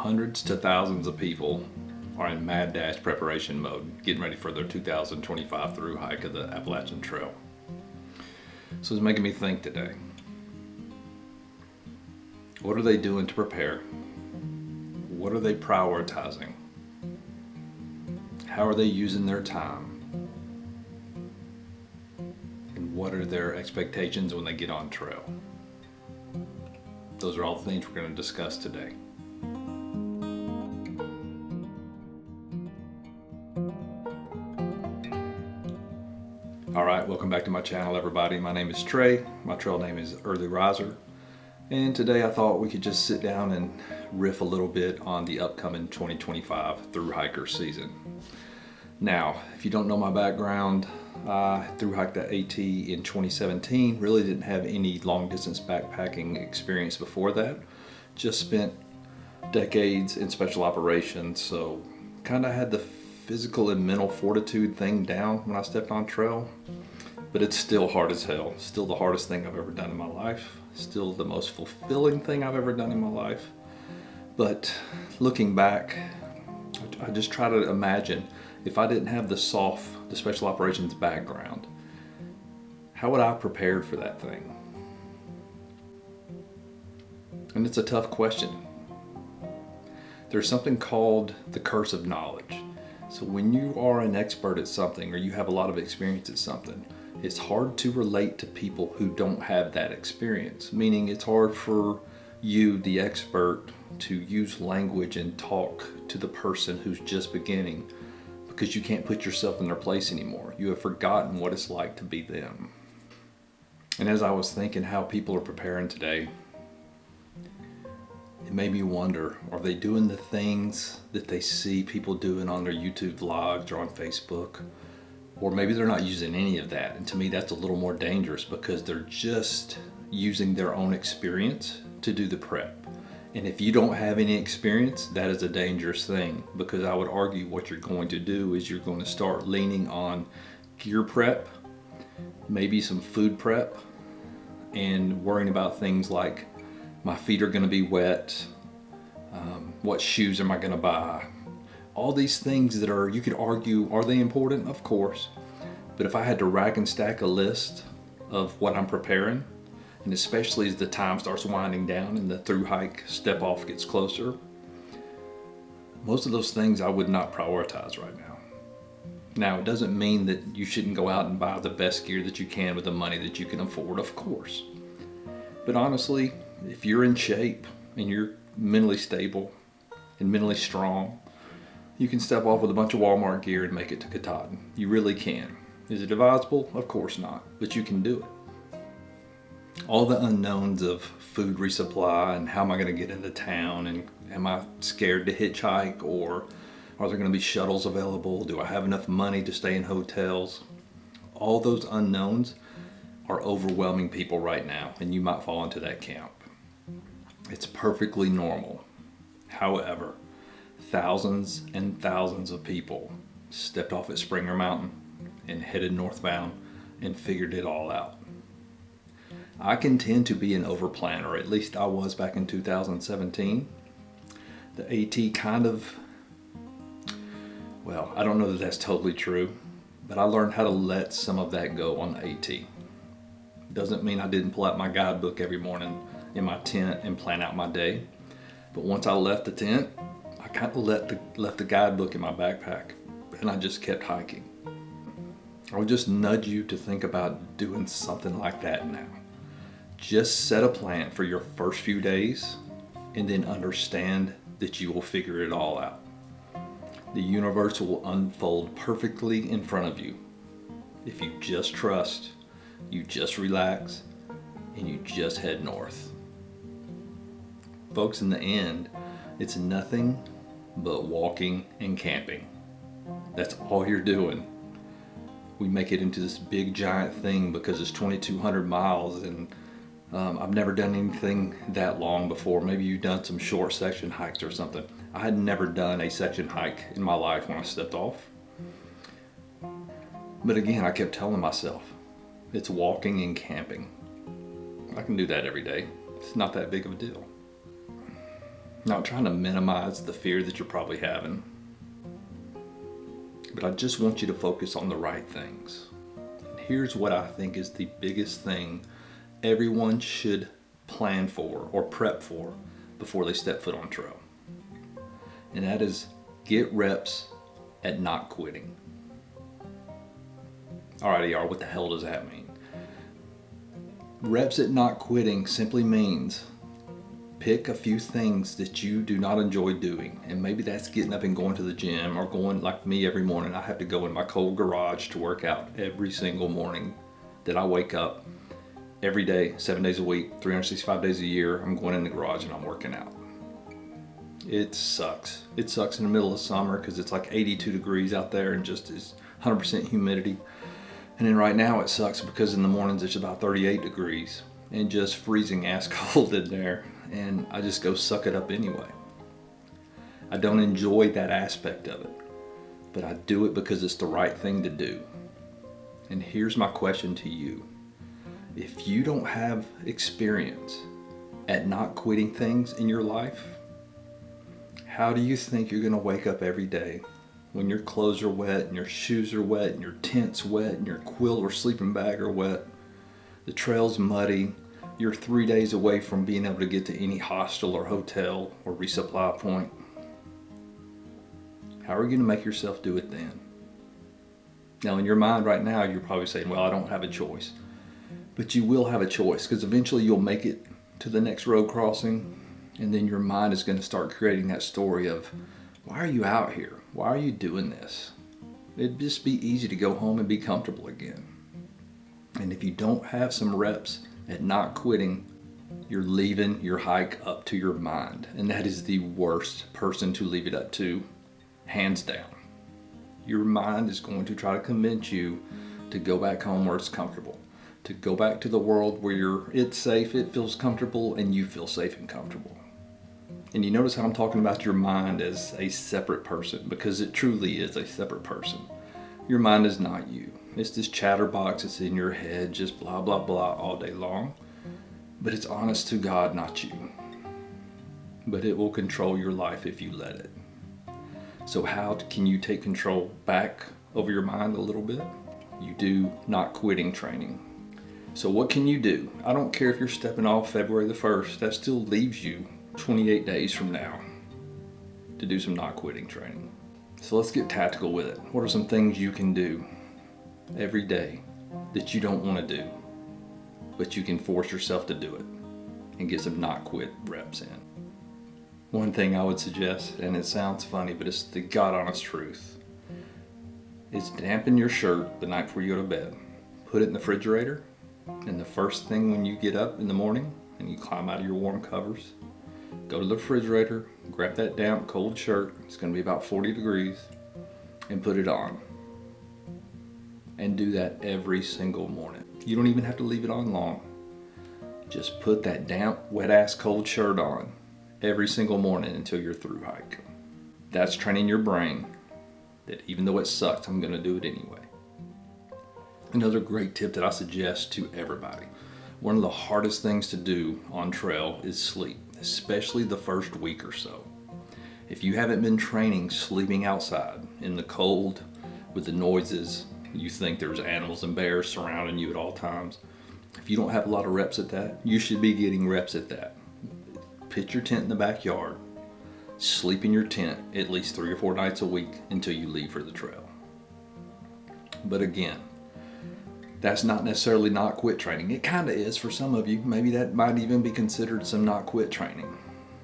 Hundreds to thousands of people are in mad dash preparation mode, getting ready for their 2025 Thru-Hike of the Appalachian Trail. So it's making me think today. What are they doing to prepare? What are they prioritizing? How are they using their time? And what are their expectations when they get on trail? Those are all the things we're going to discuss today. Alright, welcome back to my channel, everybody. My name is Trey. My trail name is Early Riser. And today I thought we could just sit down and riff a little bit on the upcoming 2025 Thru-Hiker season. Now, if you don't know my background, I thru-hiked the AT in 2017. Really didn't have any long distance backpacking experience before that. Just spent decades in special operations, so kind of had the physical and mental fortitude thing down when I stepped on trail. But it's still hard as hell. Still the hardest thing I've ever done in my life. Still the most fulfilling thing I've ever done in my life. But looking back, I just try to imagine if I didn't have the special operations background, how would I have prepared for that thing? And it's a tough question. There's something called the curse of knowledge. So when you are an expert at something or you have a lot of experience at something, it's hard to relate to people who don't have that experience. Meaning it's hard for you, the expert, to use language and talk to the person who's just beginning because you can't put yourself in their place anymore. You have forgotten what it's like to be them. And as I was thinking how people are preparing today, it made me wonder, are they doing the things that they see people doing on their YouTube vlogs or on Facebook? Or maybe they're not using any of that. And to me, that's a little more dangerous because they're just using their own experience to do the prep. And if you don't have any experience, that is a dangerous thing, because I would argue what you're going to do is you're going to start leaning on gear prep, maybe some food prep, and worrying about things like my feet are going to be wet, what shoes am I going to buy? All these things that are, you could argue, are they important? Of course. But if I had to rack and stack a list of what I'm preparing, and especially as the time starts winding down and the Thru-Hike step off gets closer, most of those things I would not prioritize right now. Now, it doesn't mean that you shouldn't go out and buy the best gear that you can with the money that you can afford, of course. But honestly, if you're in shape and you're mentally stable and mentally strong, you can step off with a bunch of Walmart gear and make it to Katahdin. You really can. Is it advisable? Of course not, but you can do it. All the unknowns of food resupply and how am I going to get into town, and am I scared to hitchhike, or are there going to be shuttles available? Do I have enough money to stay in hotels? All those unknowns are overwhelming people right now, and you might fall into that camp. It's perfectly normal. However, thousands and thousands of people stepped off at Springer Mountain and headed northbound and figured it all out. I can tend to be an overplanner, or at least I was back in 2017. The AT kind of, well, I don't know that that's totally true, but I learned how to let some of that go on the AT. Doesn't mean I didn't pull out my guidebook every morning in my tent and plan out my day, but once I left the tent, I kind of left the guidebook in my backpack, and I just kept hiking. I would just nudge you to think about doing something like that now. Just set a plan for your first few days, and then understand that you will figure it all out. The universe will unfold perfectly in front of you if you just trust, you just relax, and you just head north. Folks, in the end, it's nothing but walking and camping. That's all you're doing. We make it into this big giant thing because it's 2,200 miles, and I've never done anything that long before. Maybe you've done some short section hikes or something. I had never done a section hike in my life when I stepped off. But again, I kept telling myself, it's walking and camping. I can do that every day. It's not that big of a deal. Not trying to minimize the fear that you're probably having, but I just want you to focus on the right things. And here's what I think is the biggest thing everyone should plan for or prep for before they step foot on trail. And that is get reps at not quitting. Alrighty, y'all, what the hell does that mean? Reps at not quitting simply means pick a few things that you do not enjoy doing. And maybe that's getting up and going to the gym, or going like me every morning. I have to go in my cold garage to work out every single morning that I wake up. Every day, 7 days a week, 365 days a year, I'm going in the garage and I'm working out. It sucks. It sucks in the middle of summer because it's like 82 degrees out there and just is 100% humidity. And then right now it sucks because in the mornings it's about 38 degrees and just freezing ass cold in there. And I just go suck it up anyway. I don't enjoy that aspect of it, but I do it because it's the right thing to do. And here's my question to you. If you don't have experience at not quitting things in your life, how do you think you're going to wake up every day when your clothes are wet and your shoes are wet and your tent's wet and your quilt or sleeping bag are wet, the trail's muddy, you're 3 days away from being able to get to any hostel or hotel or resupply point? How are you going to make yourself do it then? Now in your mind right now, you're probably saying, well, I don't have a choice. But you will have a choice, because eventually you'll make it to the next road crossing, and then your mind is going to start creating that story of, why are you out here? Why are you doing this? It'd just be easy to go home and be comfortable again. And if you don't have some reps at not quitting, you're leaving your hike up to your mind. And that is the worst person to leave it up to, hands down. Your mind is going to try to convince you to go back home where it's comfortable, to go back to the world where it's safe, it feels comfortable, and you feel safe and comfortable. And you notice how I'm talking about your mind as a separate person, because it truly is a separate person. Your mind is not you. It's this chatterbox that's in your head, just blah, blah, blah all day long. But it's honest to God, not you. But it will control your life if you let it. So how can you take control back over your mind a little bit? You do not quitting training. So what can you do? I don't care if you're stepping off February the 1st, that still leaves you 28 days from now to do some not quitting training. So let's get tactical with it. What are some things you can do every day that you don't want to do, but you can force yourself to do it and get some not quit reps in? One thing I would suggest, and it sounds funny, but it's the God honest truth, is dampen your shirt the night before you go to bed. Put it in the refrigerator, and the first thing when you get up in the morning and you climb out of your warm covers, go to the refrigerator, grab that damp cold shirt, it's going to be about 40 degrees, and put it on. And do that every single morning. You don't even have to leave it on long. Just put that damp, wet ass cold shirt on every single morning until you're through hike. That's training your brain that even though it sucks, I'm going to do it anyway. Another great tip that I suggest to everybody. One of the hardest things to do on trail is sleep, especially the first week or so. If you haven't been training sleeping outside in the cold with the noises, you think there's animals and bears surrounding you at all times. If you don't have a lot of reps at that, you should be getting reps at that. Pitch your tent in the backyard. Sleep in your tent at least 3 or 4 nights a week until you leave for the trail. But again, that's not necessarily not quit training. It kind of is for some of you. Maybe that might even be considered some not quit training.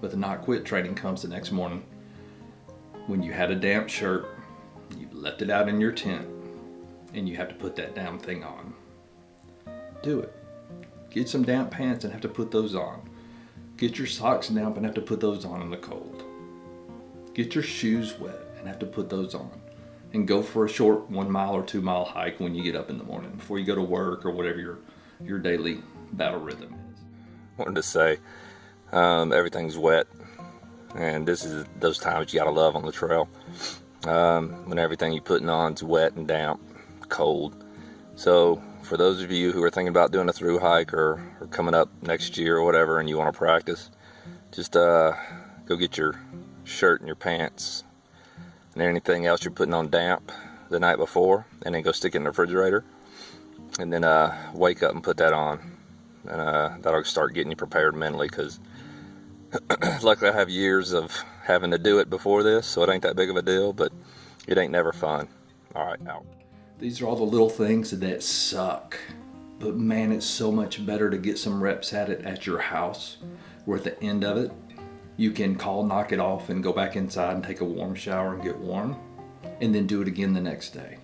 But the not quit training comes the next morning when you had a damp shirt, you left it out in your tent, and you have to put that damn thing on. Do it. Get some damp pants and have to put those on. Get your socks damp and have to put those on in the cold. Get your shoes wet and have to put those on. And go for a short 1 mile or 2 mile hike when you get up in the morning before you go to work or whatever your daily battle rhythm is. Wanted to say everything's wet, and this is those times you gotta love on the trail, when everything you're putting on is wet and damp, cold. So for those of you who are thinking about doing a through hike or coming up next year or whatever, and you want to practice, just go get your shirt and your pants and anything else you're putting on damp the night before, and then go stick it in the refrigerator, and then wake up and put that on, and that'll start getting you prepared mentally, because luckily I have years of having to do it before this, so it ain't that big of a deal, but it ain't never fun. All right, out. These are all the little things that suck, but man, it's so much better to get some reps at it at your house, where at the end of it, you can knock it off and go back inside and take a warm shower and get warm, and then do it again the next day,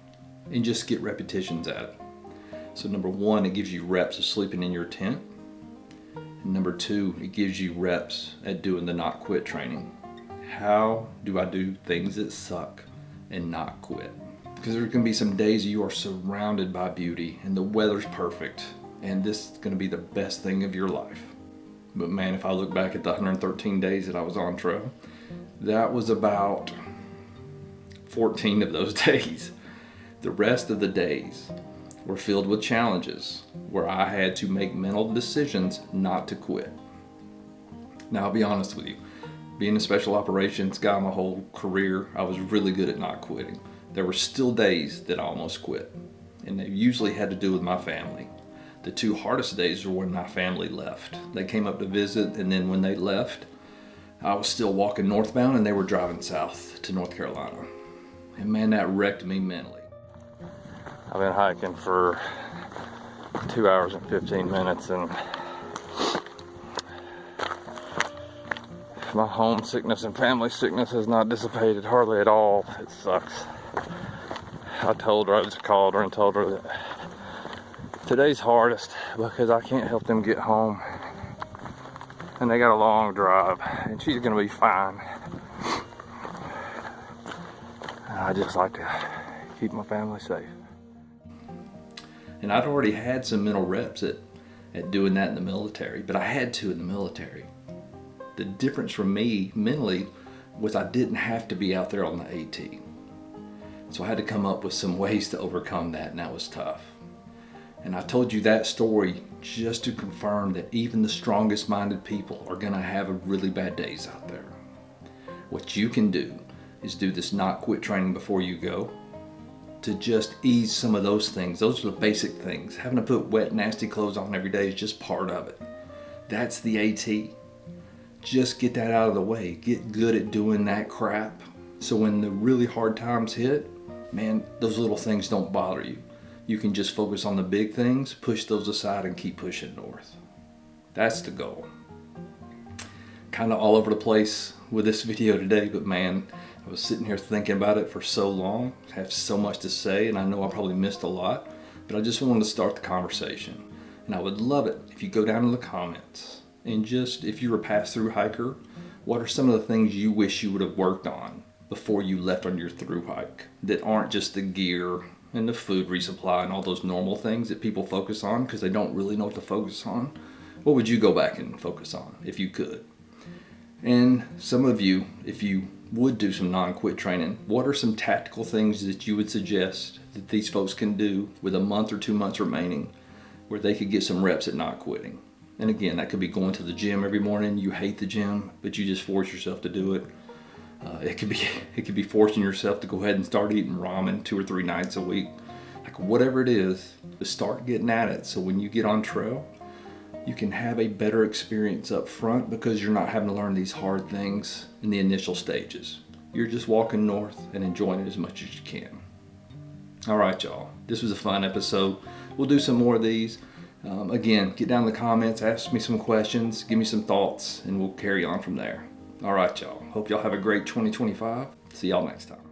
and just get repetitions at it. So number one, it gives you reps of sleeping in your tent. And number two, it gives you reps at doing the not quit training. How do I do things that suck and not quit? Because there can be some days you are surrounded by beauty and the weather's perfect, and this is going to be the best thing of your life. But man, if I look back at the 113 days that I was on trail, that was about 14 of those days. The rest of the days were filled with challenges where I had to make mental decisions not to quit. Now, I'll be honest with you, being a special operations guy my whole career, I was really good at not quitting. There were still days that I almost quit, and they usually had to do with my family. The two hardest days were when my family left. They came up to visit, and then when they left, I was still walking northbound and they were driving south to North Carolina. And man, that wrecked me mentally. I've been hiking for 2 hours and 15 minutes, and my homesickness and family sickness has not dissipated hardly at all. It sucks. I just called her and told her that today's hardest because I can't help them get home, and they got a long drive, and she's gonna be fine. I just like to keep my family safe. And I'd already had some mental reps at doing that in the military, but I had to in the military. The difference for me mentally was I didn't have to be out there on the AT. So I had to come up with some ways to overcome that, and that was tough. And I told you that story just to confirm that even the strongest minded people are gonna have really bad days out there. What you can do is do this not quit training before you go to just ease some of those things. Those are the basic things. Having to put wet, nasty clothes on every day is just part of it. That's the AT. Just get that out of the way. Get good at doing that crap. So when the really hard times hit, man, those little things don't bother you. You can just focus on the big things, push those aside, and keep pushing north. That's the goal. Kind of all over the place with this video today, but man, I was sitting here thinking about it for so long. I have so much to say, and I know I probably missed a lot, but I just wanted to start the conversation. And I would love it if you go down in the comments and just, if you're a pass-through hiker, what are some of the things you wish you would have worked on before you left on your through hike that aren't just the gear and the food resupply and all those normal things that people focus on because they don't really know what to focus on? What would you go back and focus on if you could? And some of you, if you would do some non-quit training, what are some tactical things that you would suggest that these folks can do with a month or 2 months remaining where they could get some reps at not quitting? And again, that could be going to the gym every morning. You hate the gym, but you just force yourself to do it. It could be forcing yourself to go ahead and start eating ramen 2 or 3 nights a week. Like whatever it is, just start getting at it. So when you get on trail, you can have a better experience up front because you're not having to learn these hard things in the initial stages. You're just walking north and enjoying it as much as you can. All right, y'all. This was a fun episode. We'll do some more of these. Again, get down in the comments, ask me some questions, give me some thoughts, and we'll carry on from there. All right, y'all. Hope y'all have a great 2025. See y'all next time.